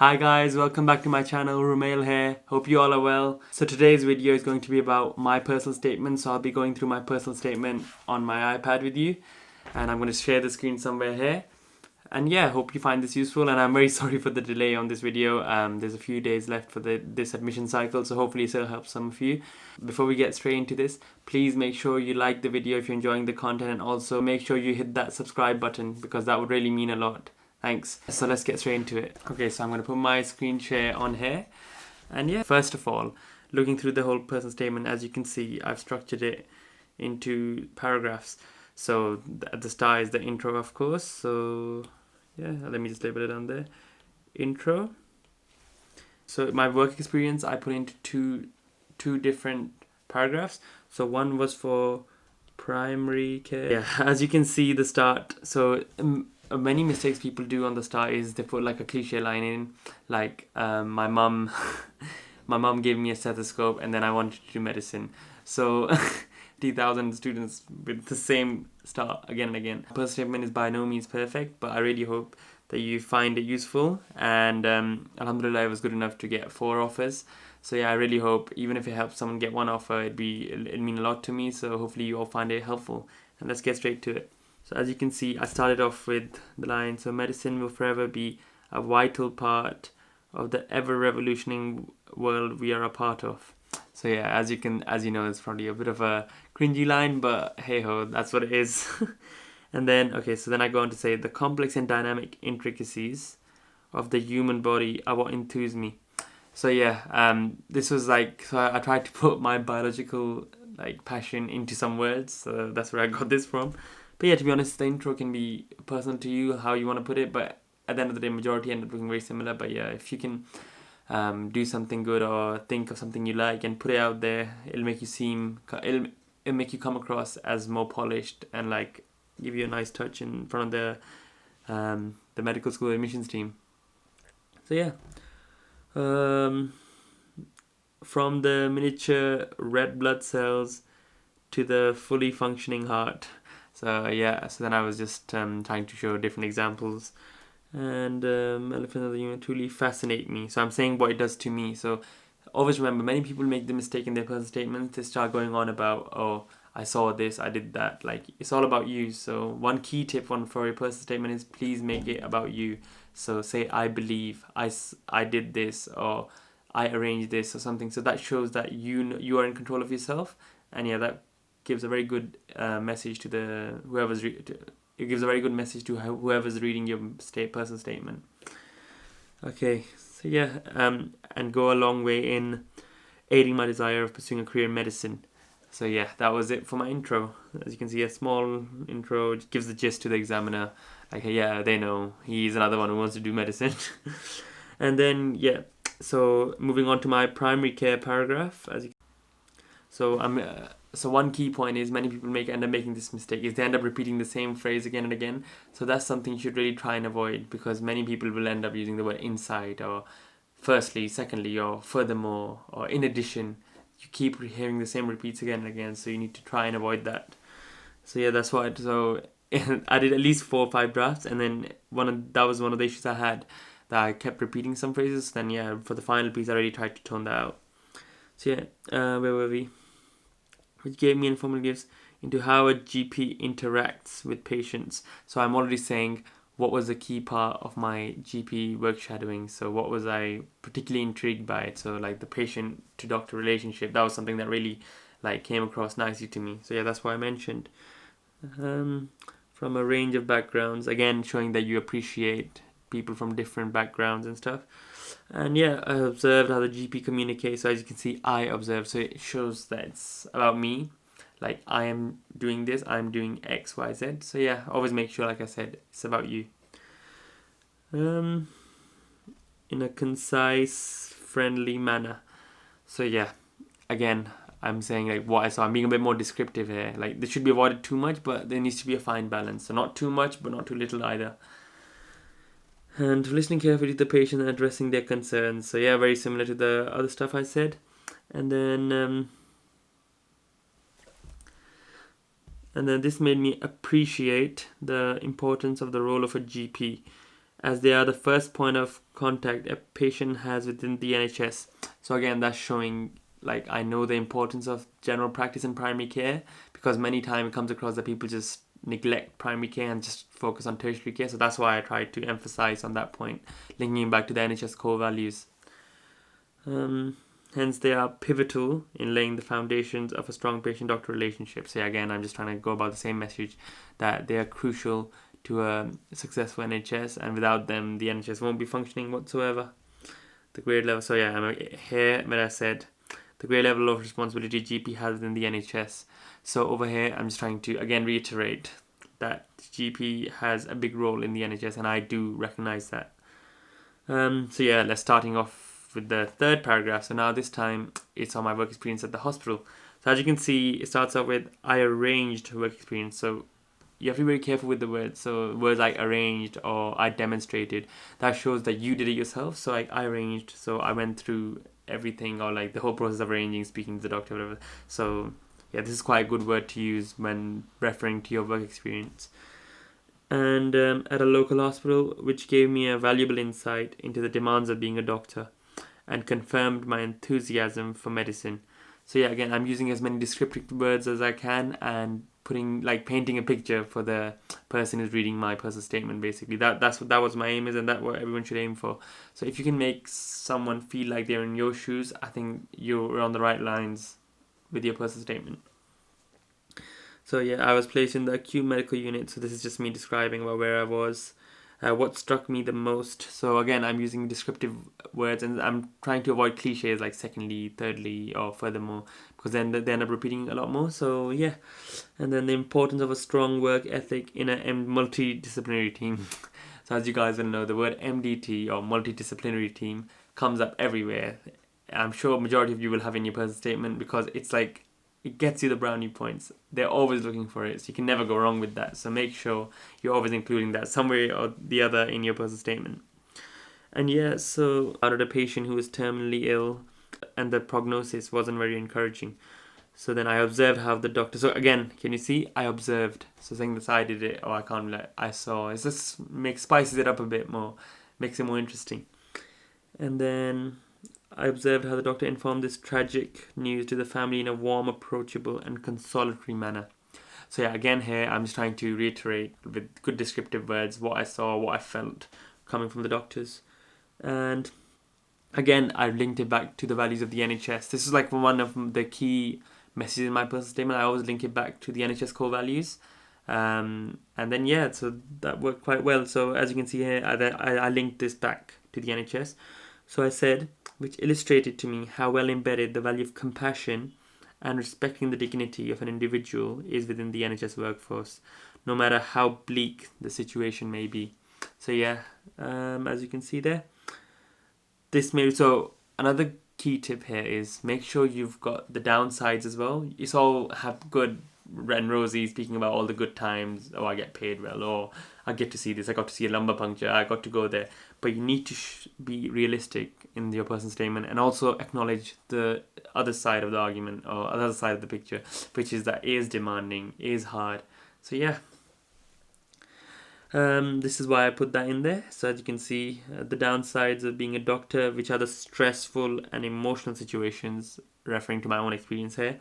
Hi guys, welcome back to my channel. Rumail here. Hope you all are well. So today's video is going to be about my personal statement. So I'll be going through my personal statement on my iPad with you, and I'm going to share the screen somewhere here. And yeah, hope you find this useful, and I'm very sorry for the delay on this video. There's a few days left for this admission cycle, so hopefully it'll help some of you. Before we get straight into this, please make sure you like the video if you're enjoying the content, and also make sure you hit that subscribe button because that would really mean a lot. Thanks. So let's get straight into it. Okay, so I'm going to put my screen share on here. And yeah, first of all, looking through the whole personal statement, as you can see, I've structured it into paragraphs. So at the start is the intro, of course. So yeah, let me just label it on there. Intro. So my work experience, I put into two different paragraphs. So one was for primary care. Yeah, as you can see, the start. So many mistakes people do on the start is they put like a cliche line in, like my mum gave me a stethoscope and then I wanted to do medicine. So 3,000 students with the same start again and again. Personal statement is by no means perfect, but I really hope that you find it useful, and alhamdulillah, it was good enough to get 4 offers. So yeah, I really hope, even if it helps someone get 1 offer, it'd mean a lot to me. So hopefully you all find it helpful, and let's get straight to it. So as you can see, I started off with the line, so medicine will forever be a vital part of the ever-revolutioning world we are a part of. So yeah, as you know, it's probably a bit of a cringy line, but hey-ho, that's what it is. And then, okay, so then I go on to say, the complex and dynamic intricacies of the human body are what enthuse me. So yeah, this was like, so I tried to put my biological passion into some words, so that's where I got this from. But yeah, to be honest, the intro can be personal to you, how you want to put it, but at the end of the day, majority end up looking very similar. But yeah, if you can do something good or think of something you like and put it out there, it'll make you come across as more polished and give you a nice touch in front of the medical school admissions team. So yeah, from the miniature red blood cells to the fully functioning heart. So yeah, so then I was just trying to show different examples, and elephant of the human truly fascinate me. So I'm saying what it does to me. So always remember, many people make the mistake in their personal statements. They start going on about, oh, I saw this, I did that. Like, it's all about you. So one key tip for your personal statement is, please make it about you. So say, I believe, I did this, or I arranged this, or something. So that shows that you are in control of yourself, and yeah, that gives a very good message to it gives a very good message to whoever's reading your personal statement. Okay, so yeah, and go a long way in aiding my desire of pursuing a career in medicine. So yeah, that was it for my intro. As you can see, a small intro gives the gist to the examiner. Like, yeah, they know he's another one who wants to do medicine. And then yeah, so moving on to my primary care paragraph. So one key point is, many people end up making this mistake, is they end up repeating the same phrase again and again. So that's something you should really try and avoid, because many people will end up using the word inside, or firstly, secondly, or furthermore, or in addition. You keep hearing the same repeats again and again, so you need to try and avoid that. So yeah, that's what. So I did at least 4 or 5 drafts, and then that was one of the issues I had, that I kept repeating some phrases. Then yeah, for the final piece, I really tried to tone that out. So yeah, where were we? Which gave me informal gives into how a GP interacts with patients. So I'm already saying what was the key part of my GP work shadowing. So what was I particularly intrigued by it? So like the patient to doctor relationship, that was something that really came across nicely to me. So yeah, that's why I mentioned. From a range of backgrounds, again showing that you appreciate people from different backgrounds and stuff. And yeah, I observed how the GP communicates. So as you can see, I observed. So it shows that it's about me. Like, I am doing this, I'm doing X, Y, Z. So yeah, always make sure, like I said, it's about you. In a concise, friendly manner. So yeah, again, I'm saying what I saw. I'm being a bit more descriptive here. This should be avoided too much, but there needs to be a fine balance. So not too much, but not too little either. And listening carefully to the patient and addressing their concerns. So yeah, very similar to the other stuff I said. And then this made me appreciate the importance of the role of a GP as they are the first point of contact a patient has within the NHS. So again, that's showing like I know the importance of general practice and primary care, because many times it comes across that people just neglect primary care and just focus on tertiary care. So that's why I tried to emphasize on that point, linking back to the NHS core values. Hence, they are pivotal in laying the foundations of a strong patient-doctor relationship. So again, I'm just trying to go about the same message, that they are crucial to a successful NHS, and without them, the NHS won't be functioning whatsoever. The grade level. So I'm here where I said the grade level of responsibility GP has within the NHS. So over here, I'm just trying to again reiterate that GP has a big role in the NHS, and I do recognise that. Let's starting off with the third paragraph. So now this time it's on my work experience at the hospital. So as you can see, it starts off with I arranged work experience. So you have to be very careful with the words. So words like arranged or I demonstrated, that shows that you did it yourself. So like I arranged, so I went through everything, or like the whole process of arranging, speaking to the doctor, whatever. So this is quite a good word to use when referring to your work experience. And at a local hospital, which gave me a valuable insight into the demands of being a doctor and confirmed my enthusiasm for medicine. So again, I'm using as many descriptive words as I can and painting a picture for the person who's reading my personal statement. Basically, that was my aim, and that's what everyone should aim for. So if you can make someone feel like they're in your shoes, I think you're on the right lines with your personal statement. So I was placed in the acute medical unit. So this is just me describing about where I was. What struck me the most. So again, I'm using descriptive words, and I'm trying to avoid cliches like secondly, thirdly, or furthermore, because then they end up repeating a lot more. So and then the importance of a strong work ethic in a multidisciplinary team. So as you guys will know, the word MDT or multidisciplinary team comes up everywhere. I'm sure a majority of you will have in your personal statement, because it's like it gets you the brownie points. They're always looking for it, so you can never go wrong with that. So make sure you're always including that somewhere or the other in your personal statement. And so I had a patient who was terminally ill, and the prognosis wasn't very encouraging. So then I observed how the doctor. So again, can you see? I observed. So saying this, I did it, or I can't. I saw. It just spices it up a bit more, makes it more interesting. And then I observed how the doctor informed this tragic news to the family in a warm, approachable, and consolatory manner. So again here, I'm just trying to reiterate with good descriptive words what I saw, what I felt coming from the doctors. And again, I linked it back to the values of the NHS. This is like one of the key messages in my personal statement. I always link it back to the NHS core values. And then so that worked quite well. So as you can see here, I linked this back to the NHS. So I said, which illustrated to me how well embedded the value of compassion and respecting the dignity of an individual is within the NHS workforce, no matter how bleak the situation may be. So as you can see there, so another key tip here is make sure you've got the downsides as well. It's all have good and rosy, speaking about all the good times. Oh, I get paid well, or I get to see this, I got to see a lumbar puncture, I got to go there. But you need to be realistic in your personal statement, and also acknowledge the other side of the argument, or other side of the picture, which is that it is demanding, it is hard. So this is why I put that in there. So as you can see, the downsides of being a doctor, which are the stressful and emotional situations, referring to my own experience here,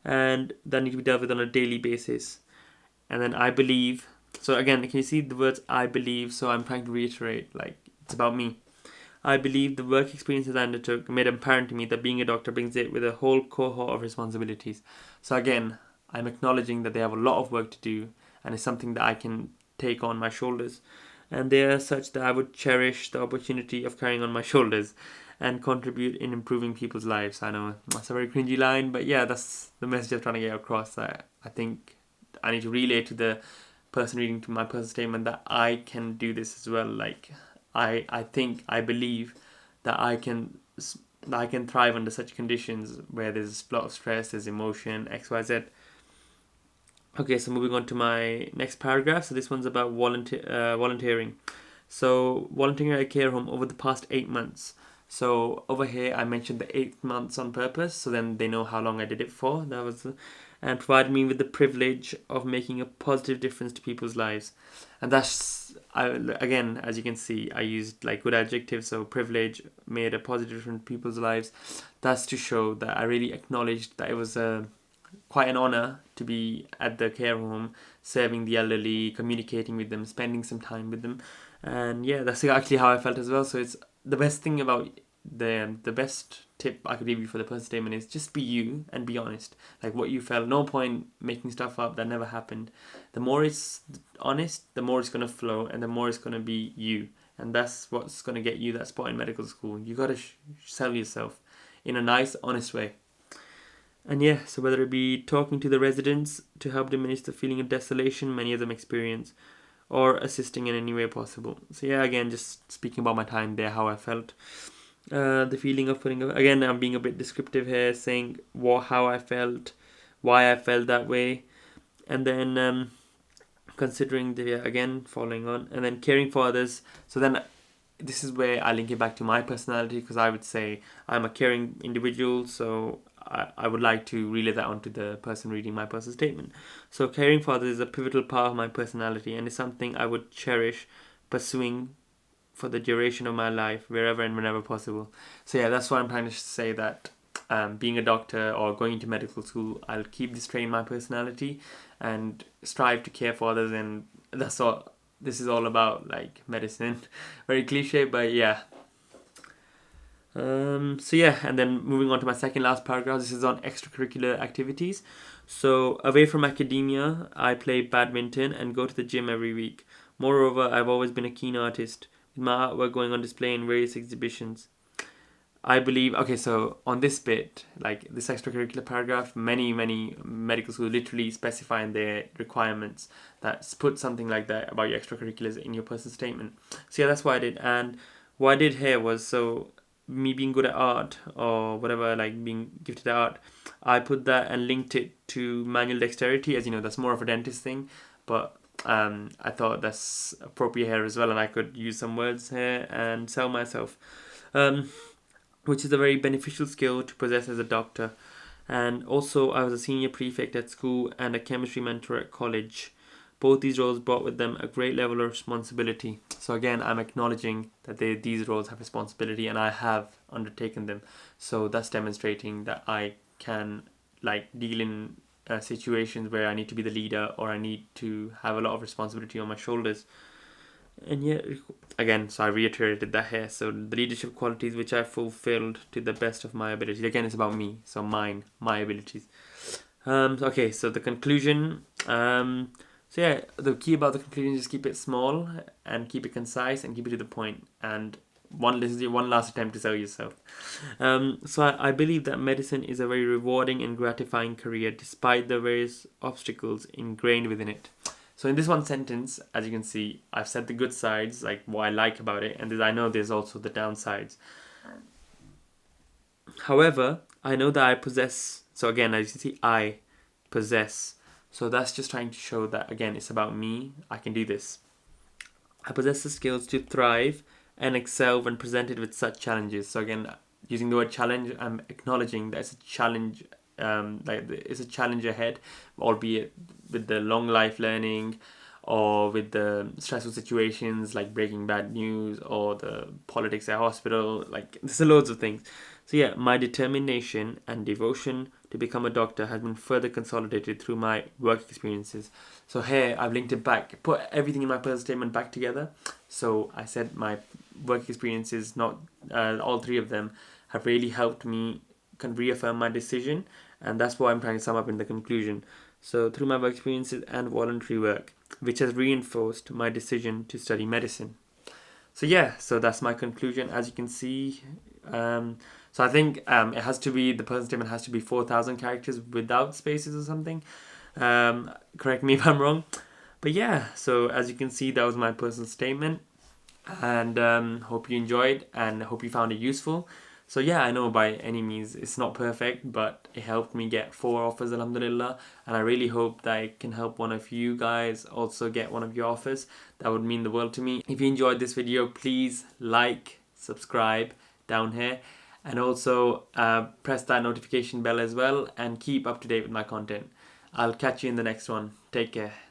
and that need to be dealt with on a daily basis. And then I believe. So again, can you see the words I believe? So I'm trying to reiterate, like, it's about me. I believe the work experiences I undertook made it apparent to me that being a doctor brings it with a whole cohort of responsibilities. So again, I'm acknowledging that they have a lot of work to do, and it's something that I can take on my shoulders. And they are such that I would cherish the opportunity of carrying on my shoulders and contribute in improving people's lives. I know that's a very cringy line, but that's the message I'm trying to get across. That I think I need to relay to the person reading to my personal statement that I can do this as well. Like I believe that I can thrive under such conditions where there's a lot of stress, there's emotion, XYZ. Okay, so moving on to my next paragraph. So this one's about volunteering. So volunteering at a care home over the past 8 months. So over here I mentioned the 8 months on purpose, so then they know how long I did it for. and provided me with the privilege of making a positive difference to people's lives. And again, as you can see, I used like good adjectives. So privilege, made a positive difference in people's lives. That's to show that I really acknowledged that it was quite an honor to be at the care home, serving the elderly, communicating with them, spending some time with them. And yeah, that's actually how I felt as well. So it's the best thing about the best tip I could give you for the personal statement is just be you and be honest. Like what you felt. No point making stuff up that never happened. The more it's honest, the more it's gonna flow, and the more it's gonna be you. And that's what's gonna get you that spot in medical school. You gotta sell yourself in a nice, honest way. And yeah, so whether it be talking to the residents to help diminish the feeling of desolation many of them experience, or assisting in any way possible. So yeah, again, just speaking about my time there, how I felt. The feeling of again, I'm being a bit descriptive here, saying how I felt, why I felt that way, and then considering again, following on, and then caring for others. So then this is where I link it back to my personality, because I would say I'm a caring individual, so I would like to relay that onto the person reading my personal statement. So caring for others is a pivotal part of my personality, and is something I would cherish pursuing for the duration of my life, wherever and whenever possible. So yeah, that's why I'm trying to say that being a doctor or going into medical school, I'll keep this trait in my personality and strive to care for others, and that's what this is all about, like medicine. Very cliche, but yeah. So yeah, and then moving on to my second last paragraph, this is on extracurricular activities. So away from academia, I play badminton and go to the gym every week. Moreover, I've always been a keen artist, with my artwork going on display in various exhibitions. I believe, okay, so on this bit, like this extracurricular paragraph, many medical schools literally specify in their requirements that put something like that about your extracurriculars in your personal statement. So yeah, that's what I did. And what I did here was, so me being good at art or whatever, like being gifted at art, I put that and linked it to manual dexterity. As you know, that's more of a dentist thing, but I thought that's appropriate here as well, and I could use some words here and sell myself, which is a very beneficial skill to possess as a doctor. And also, I was a senior prefect at school and a chemistry mentor at college. Both these roles brought with them a great level of responsibility. So again, I'm acknowledging that these roles have responsibility and I have undertaken them. So that's demonstrating that I can deal in situations where I need to be the leader or I need to have a lot of responsibility on my shoulders. And yeah, again, so I reiterated that here. So the leadership qualities which I fulfilled to the best of my ability. Again, it's about me. So my abilities. Okay, so the conclusion. So yeah, the key about the conclusion is just keep it small and keep it concise and keep it to the point. And this is your one last attempt to sell yourself. So I believe that medicine is a very rewarding and gratifying career despite the various obstacles ingrained within it. So in this one sentence, as you can see, I've said the good sides, like what I like about it, and I know there's also the downsides. However, I know that I possess, so again, as you see, I possess. So that's just trying to show that, again, it's about me. I can do this. I possess the skills to thrive and excel when presented with such challenges. So again, using the word challenge, I'm acknowledging that it's a challenge. It's a challenge ahead, albeit with the long life learning or with the stressful situations like breaking bad news or the politics at hospital. Like, there's loads of things. So yeah, my determination and devotion to become a doctor has been further consolidated through my work experiences. So here I've linked it back, put everything in my personal statement back together. So I said my work experiences, not all three of them, have really helped me can reaffirm my decision, and that's what I'm trying to sum up in the conclusion. So through my work experiences and voluntary work, which has reinforced my decision to study medicine. So yeah, so that's my conclusion. As you can see, so I think it has to be, the personal statement has to be 4,000 characters without spaces or something. Correct me if I'm wrong. But yeah, so as you can see, that was my personal statement, and hope you enjoyed and hope you found it useful. So yeah, I know by any means it's not perfect, but it helped me get 4 offers, alhamdulillah, and I really hope that it can help one of you guys also get one of your offers. That would mean the world to me. If you enjoyed this video, please like, subscribe down here, and also press that notification bell as well, and keep up to date with my content. I'll catch you in the next one. Take care.